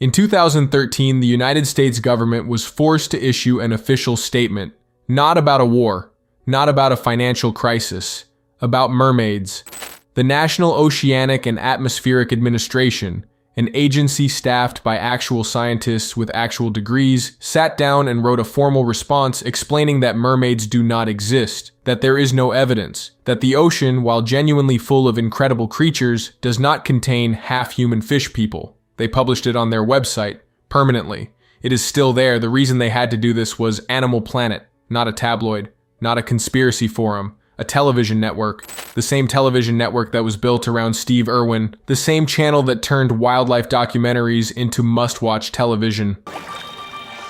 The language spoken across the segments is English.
In 2013, the United States government was forced to issue an official statement, not about a war, not about a financial crisis, about mermaids. The National Oceanic and Atmospheric Administration, an agency staffed by actual scientists with actual degrees, sat down and wrote a formal response explaining that mermaids do not exist, that there is no evidence, that the ocean, while genuinely full of incredible creatures, does not contain half-human fish people. They published it on their website, permanently. It is still there. The reason they had to do this was Animal Planet, not a tabloid, not a conspiracy forum, a television network, the same television network that was built around Steve Irwin, the same channel that turned wildlife documentaries into must-watch television.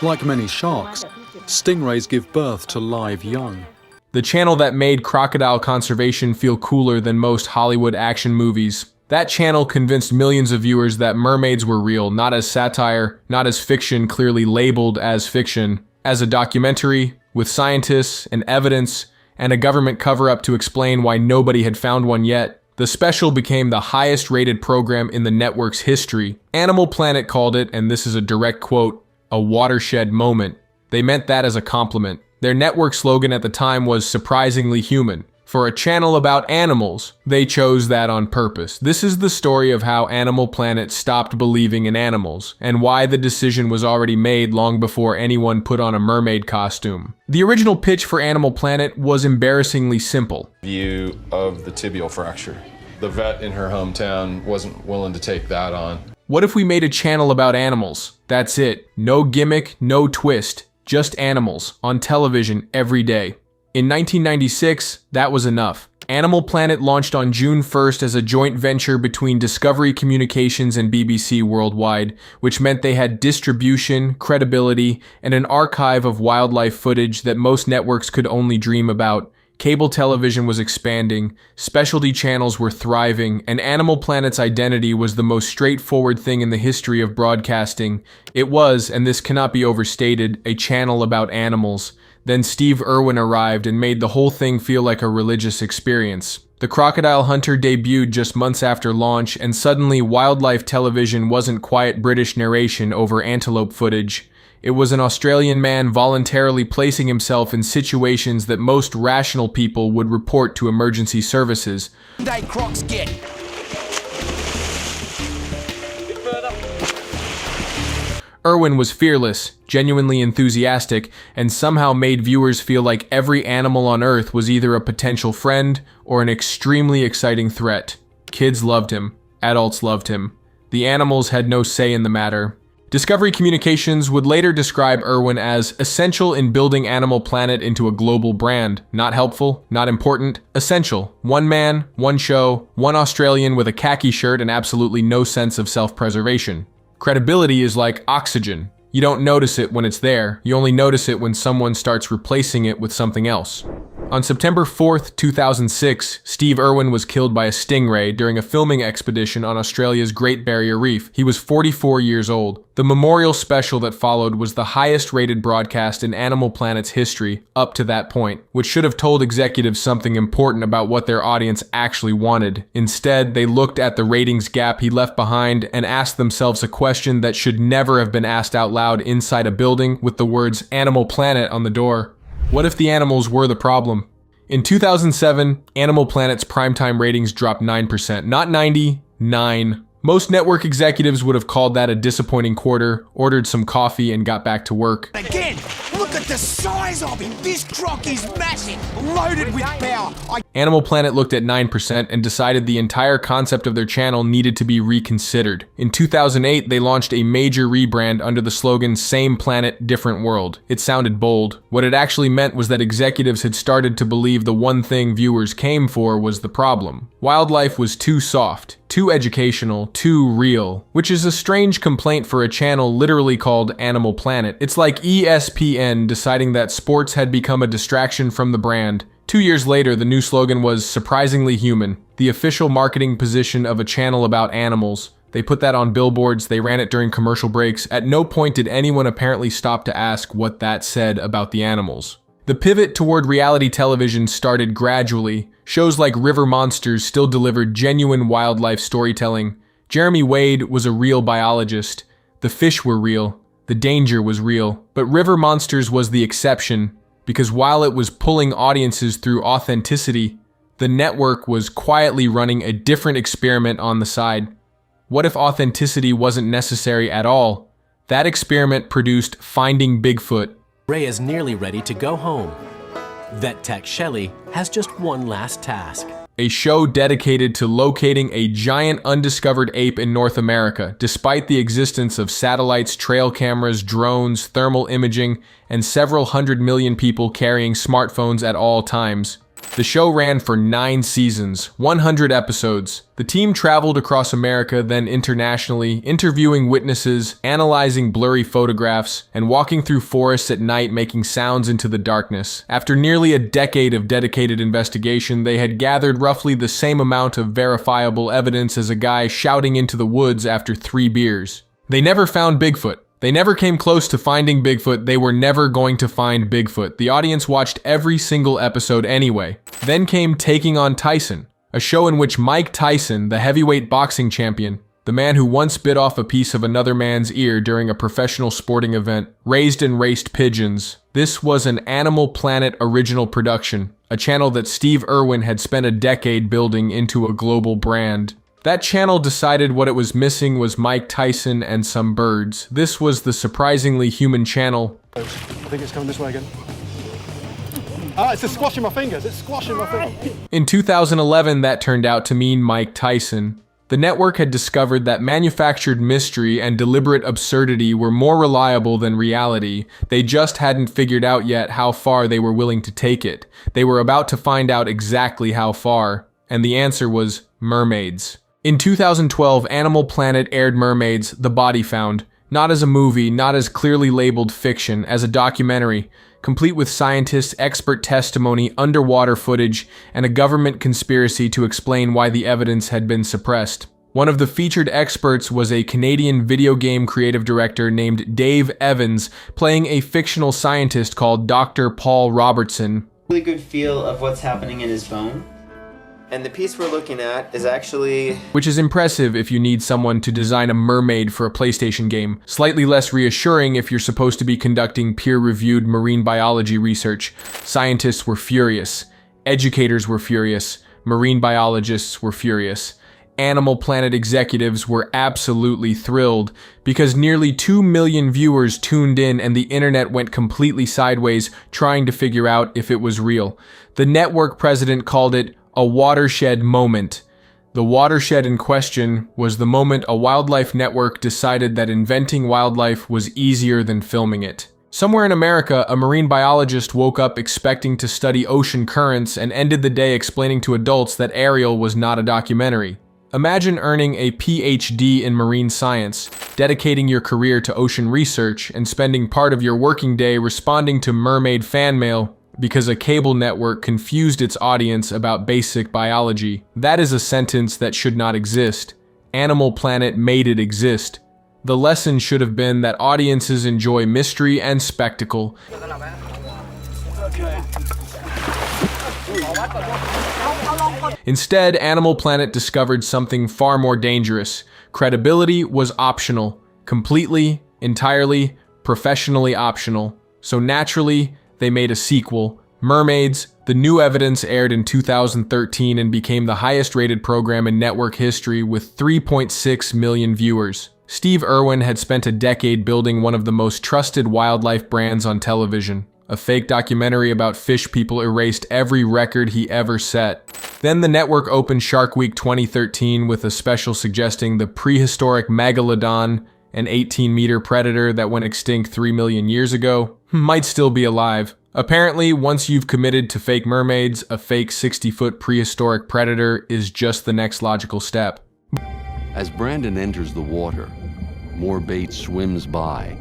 Like many sharks, stingrays give birth to live young. The channel that made crocodile conservation feel cooler than most Hollywood action movies. That channel convinced millions of viewers that mermaids were real, not as satire, not as fiction clearly labeled as fiction, as a documentary with scientists and evidence and a government cover-up to explain why nobody had found one yet. The special became the highest-rated program in the network's history. Animal Planet called it, and this is a direct quote, a watershed moment. They meant that as a compliment. Their network slogan at the time was surprisingly human. For a channel about animals, they chose that on purpose. This is the story of how Animal Planet stopped believing in animals, and why the decision was already made long before anyone put on a mermaid costume. The original pitch for Animal Planet was embarrassingly simple. View of the tibial fracture. The vet in her hometown wasn't willing to take that on. What if we made a channel about animals? That's it. No gimmick, no twist. Just animals, on television every day. In 1996, that was enough. Animal Planet launched on June 1st as a joint venture between Discovery Communications and BBC Worldwide, which meant they had distribution, credibility, and an archive of wildlife footage that most networks could only dream about. Cable television was expanding, specialty channels were thriving, and Animal Planet's identity was the most straightforward thing in the history of broadcasting. It was, and this cannot be overstated, a channel about animals. Then Steve Irwin arrived and made the whole thing feel like a religious experience. The Crocodile Hunter debuted just months after launch, and suddenly wildlife television wasn't quiet British narration over antelope footage. It was an Australian man voluntarily placing himself in situations that most rational people would report to emergency services. They crocs get. Irwin was fearless, genuinely enthusiastic, and somehow made viewers feel like every animal on Earth was either a potential friend or an extremely exciting threat. Kids loved him. Adults loved him. The animals had no say in the matter. Discovery Communications would later describe Irwin as essential in building Animal Planet into a global brand. Not helpful, not important, essential. One man, one show, one Australian with a khaki shirt and absolutely no sense of self-preservation. Credibility is like oxygen. You don't notice it when it's there. You only notice it when someone starts replacing it with something else. On September 4th, 2006, Steve Irwin was killed by a stingray during a filming expedition on Australia's Great Barrier Reef. He was 44 years old. The memorial special that followed was the highest-rated broadcast in Animal Planet's history up to that point, which should have told executives something important about what their audience actually wanted. Instead, they looked at the ratings gap he left behind and asked themselves a question that should never have been asked out loud inside a building with the words Animal Planet on the door. What if the animals were the problem? In 2007, Animal Planet's primetime ratings dropped 9%, not 90, 9. Most network executives would have called that a disappointing quarter, ordered some coffee, and got back to work. Again, look at the size of him. This croc is massive, loaded with power. Animal Planet looked at 9% and decided the entire concept of their channel needed to be reconsidered. In 2008, they launched a major rebrand under the slogan Same Planet, Different World. It sounded bold. What it actually meant was that executives had started to believe the one thing viewers came for was the problem. Wildlife was too soft, too educational, too real, which is a strange complaint for a channel literally called Animal Planet. It's like ESPN deciding that sports had become a distraction from the brand. 2 years later, the new slogan was surprisingly human, the official marketing position of a channel about animals. They put that on billboards, they ran it during commercial breaks. At no point did anyone apparently stop to ask what that said about the animals. The pivot toward reality television started gradually. Shows like River Monsters still delivered genuine wildlife storytelling. Jeremy Wade was a real biologist. The fish were real. The danger was real. But river monsters was the exception, because while it was pulling audiences through authenticity, the network was quietly running a different experiment on the side. What if authenticity wasn't necessary at all? That experiment produced Finding Bigfoot. Ray is nearly ready to go home. Vet Tech Shelley has just one last task. A show dedicated to locating a giant undiscovered ape in North America, despite the existence of satellites, trail cameras, drones, thermal imaging, and several 100 million people carrying smartphones at all times. The show ran for 9 seasons, 100 episodes. The team traveled across America, then internationally, interviewing witnesses, analyzing blurry photographs, and walking through forests at night making sounds into the darkness. After nearly a decade of dedicated investigation, they had gathered roughly the same amount of verifiable evidence as a guy shouting into the woods after 3 beers. They never found Bigfoot. They never came close to finding Bigfoot. They were never going to find Bigfoot. The audience watched every single episode anyway. Then came Taking on Tyson, a show in which Mike Tyson, the heavyweight boxing champion, the man who once bit off a piece of another man's ear during a professional sporting event, raised and raced pigeons. This was an Animal Planet original production, a channel that Steve Irwin had spent a decade building into a global brand. That channel decided what it was missing was Mike Tyson and some birds. This was the surprisingly human channel. I think it's coming this way again. Ah, it's just squashing my fingers. It's squashing my fingers. In 2011, that turned out to mean Mike Tyson. The network had discovered that manufactured mystery and deliberate absurdity were more reliable than reality. They just hadn't figured out yet how far they were willing to take it. They were about to find out exactly how far. And the answer was mermaids. In 2012, Animal Planet aired Mermaids, The Body Found, not as a movie, not as clearly labeled fiction, as a documentary, complete with scientists, expert testimony, underwater footage, and a government conspiracy to explain why the evidence had been suppressed. One of the featured experts was a Canadian video game creative director named Dave Evans, playing a fictional scientist called Dr. Paul Robertson. Really good feel of what's happening in his bone. And the piece we're looking at is actually... Which is impressive if you need someone to design a mermaid for a PlayStation game. Slightly less reassuring if you're supposed to be conducting peer-reviewed marine biology research. Scientists were furious. Educators were furious. Marine biologists were furious. Animal Planet executives were absolutely thrilled because nearly 2 million viewers tuned in and the internet went completely sideways trying to figure out if it was real. The network president called it a watershed moment. The watershed in question was the moment a wildlife network decided that inventing wildlife was easier than filming it. Somewhere in America, a marine biologist woke up expecting to study ocean currents and ended the day explaining to adults that Ariel was not a documentary. Imagine earning a PhD in marine science, dedicating your career to ocean research, and spending part of your working day responding to mermaid fan mail because a cable network confused its audience about basic biology. That is a sentence that should not exist. Animal Planet made it exist. The lesson should have been that audiences enjoy mystery and spectacle. Instead, Animal Planet discovered something far more dangerous. Credibility was optional. Completely, entirely, professionally optional. So naturally, they made a sequel, Mermaids. The new evidence aired in 2013 and became the highest-rated program in network history with 3.6 million viewers. Steve Irwin had spent a decade building one of the most trusted wildlife brands on television. A fake documentary about fish people erased every record he ever set. Then the network opened Shark Week 2013 with a special suggesting the prehistoric megalodon, an 18-meter predator that went extinct 3 million years ago, might still be alive. Apparently, once you've committed to fake mermaids, a fake 60-foot prehistoric predator is just the next logical step. As Brandon enters the water, more bait swims by.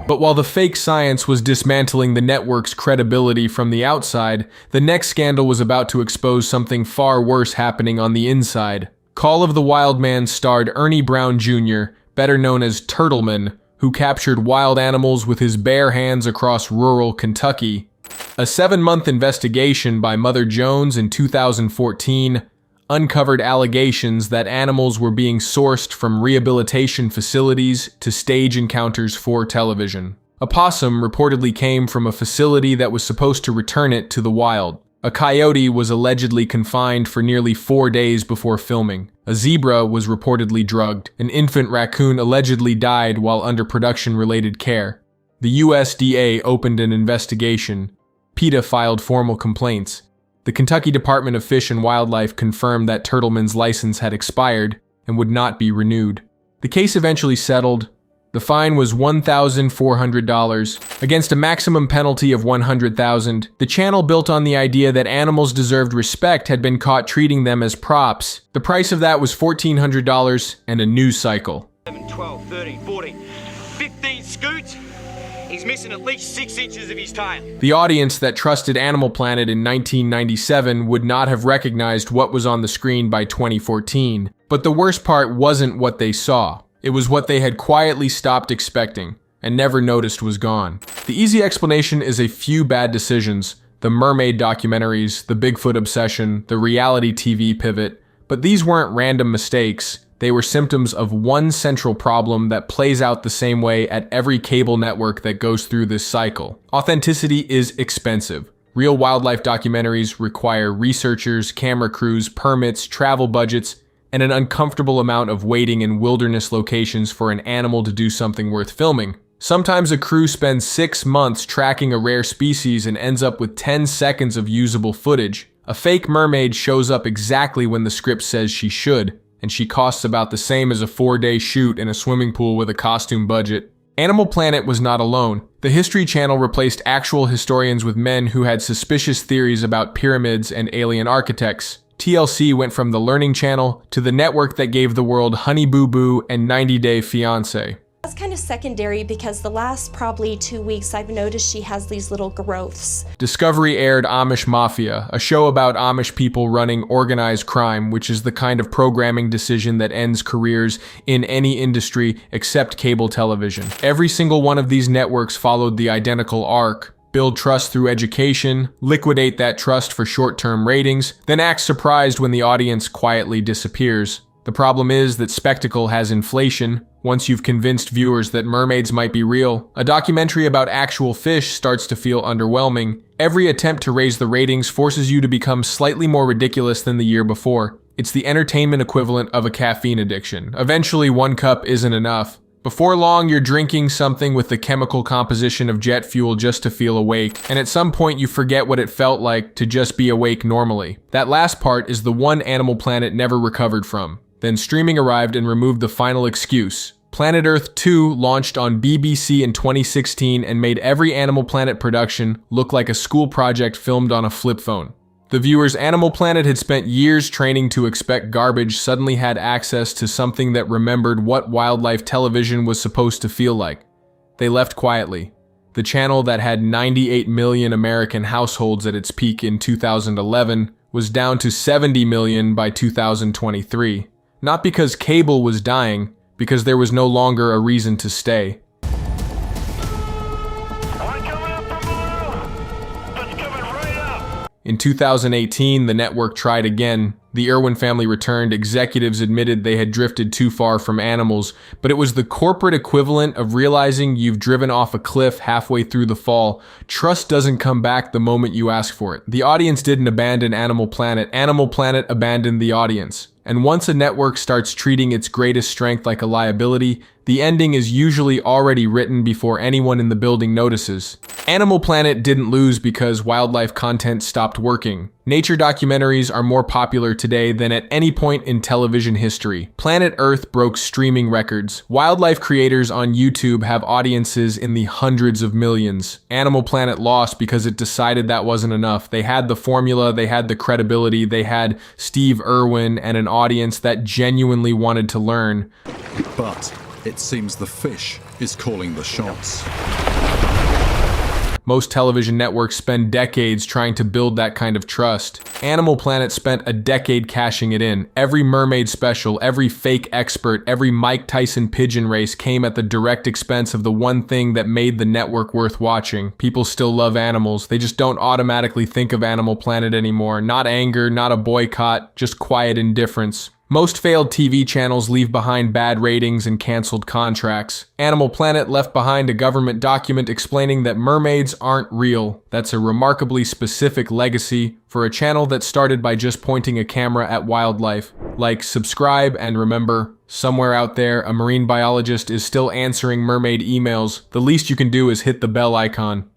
But while the fake science was dismantling the network's credibility from the outside, the next scandal was about to expose something far worse happening on the inside. Call of the Wild Man starred Ernie Brown Jr., better known as Turtleman, who captured wild animals with his bare hands across rural Kentucky. A 7-month investigation by Mother Jones in 2014 uncovered allegations that animals were being sourced from rehabilitation facilities to stage encounters for television. A possum reportedly came from a facility that was supposed to return it to the wild. A coyote was allegedly confined for nearly 4 days before filming. A zebra was reportedly drugged. An infant raccoon allegedly died while under production-related care. The USDA opened an investigation. PETA filed formal complaints. The Kentucky Department of Fish and Wildlife confirmed that Turtleman's license had expired and would not be renewed. The case eventually settled. The fine was $1,400 against a maximum penalty of $100,000. The channel, built on the idea that animals deserved respect, had been caught treating them as props. The price of that was $1,400 and a news cycle. 11, 12, 13, 14, 15 scoots. He's missing at least 6 inches of his tail. The audience that trusted Animal Planet in 1997 would not have recognized what was on the screen by 2014. But the worst part wasn't what they saw. It was what they had quietly stopped expecting and never noticed was gone. The easy explanation is a few bad decisions: the mermaid documentaries, the Bigfoot obsession, the reality TV pivot. But these weren't random mistakes. They were symptoms of one central problem that plays out the same way at every cable network that goes through this cycle. Authenticity is expensive. Real wildlife documentaries require researchers, camera crews, permits, travel budgets, and an uncomfortable amount of waiting in wilderness locations for an animal to do something worth filming. Sometimes a crew spends 6 months tracking a rare species and ends up with 10 seconds of usable footage. A fake mermaid shows up exactly when the script says she should, and she costs about the same as a 4-day shoot in a swimming pool with a costume budget. Animal Planet was not alone. The History Channel replaced actual historians with men who had suspicious theories about pyramids and alien architects. TLC went from the Learning Channel to the network that gave the world Honey Boo Boo and 90 Day Fiancé. That's kind of secondary because the last probably 2 weeks I've noticed she has these little growths. Discovery aired Amish Mafia, a show about Amish people running organized crime, which is the kind of programming decision that ends careers in any industry except cable television. Every single one of these networks followed the identical arc: build trust through education, liquidate that trust for short-term ratings, then act surprised when the audience quietly disappears. The problem is that spectacle has inflation. Once you've convinced viewers that mermaids might be real, a documentary about actual fish starts to feel underwhelming. Every attempt to raise the ratings forces you to become slightly more ridiculous than the year before. It's the entertainment equivalent of a caffeine addiction. Eventually, 1 cup isn't enough. Before long, you're drinking something with the chemical composition of jet fuel just to feel awake, and at some point you forget what it felt like to just be awake normally. That last part is the one Animal Planet never recovered from. Then streaming arrived and removed the final excuse. Planet Earth 2 launched on BBC in 2016 and made every Animal Planet production look like a school project filmed on a flip phone. The viewers Animal Planet had spent years training to expect garbage suddenly had access to something that remembered what wildlife television was supposed to feel like. They left quietly. The channel that had 98 million American households at its peak in 2011 was down to 70 million by 2023. Not because cable was dying, because there was no longer a reason to stay. In 2018, the network tried again. The Irwin family returned. Executives admitted they had drifted too far from animals, but it was the corporate equivalent of realizing you've driven off a cliff halfway through the fall. Trust doesn't come back the moment you ask for it. The audience didn't abandon Animal Planet. Animal Planet abandoned the audience. And once a network starts treating its greatest strength like a liability, the ending is usually already written before anyone in the building notices. Animal Planet didn't lose because wildlife content stopped working. Nature documentaries are more popular today than at any point in television history. Planet Earth broke streaming records. Wildlife creators on YouTube have audiences in the hundreds of millions. Animal Planet lost because it decided that wasn't enough. They had the formula, they had the credibility, they had Steve Irwin and an audience that genuinely wanted to learn. But it seems the fish is calling the shots. Most television networks spend decades trying to build that kind of trust. Animal Planet spent a decade cashing it in. Every mermaid special, every fake expert, every Mike Tyson pigeon race came at the direct expense of the one thing that made the network worth watching. People still love animals. They just don't automatically think of Animal Planet anymore. Not anger, not a boycott, just quiet indifference. Most failed TV channels leave behind bad ratings and canceled contracts. Animal Planet left behind a government document explaining that mermaids aren't real. That's a remarkably specific legacy for a channel that started by just pointing a camera at wildlife. Like, subscribe, and remember, somewhere out there, a marine biologist is still answering mermaid emails. The least you can do is hit the bell icon.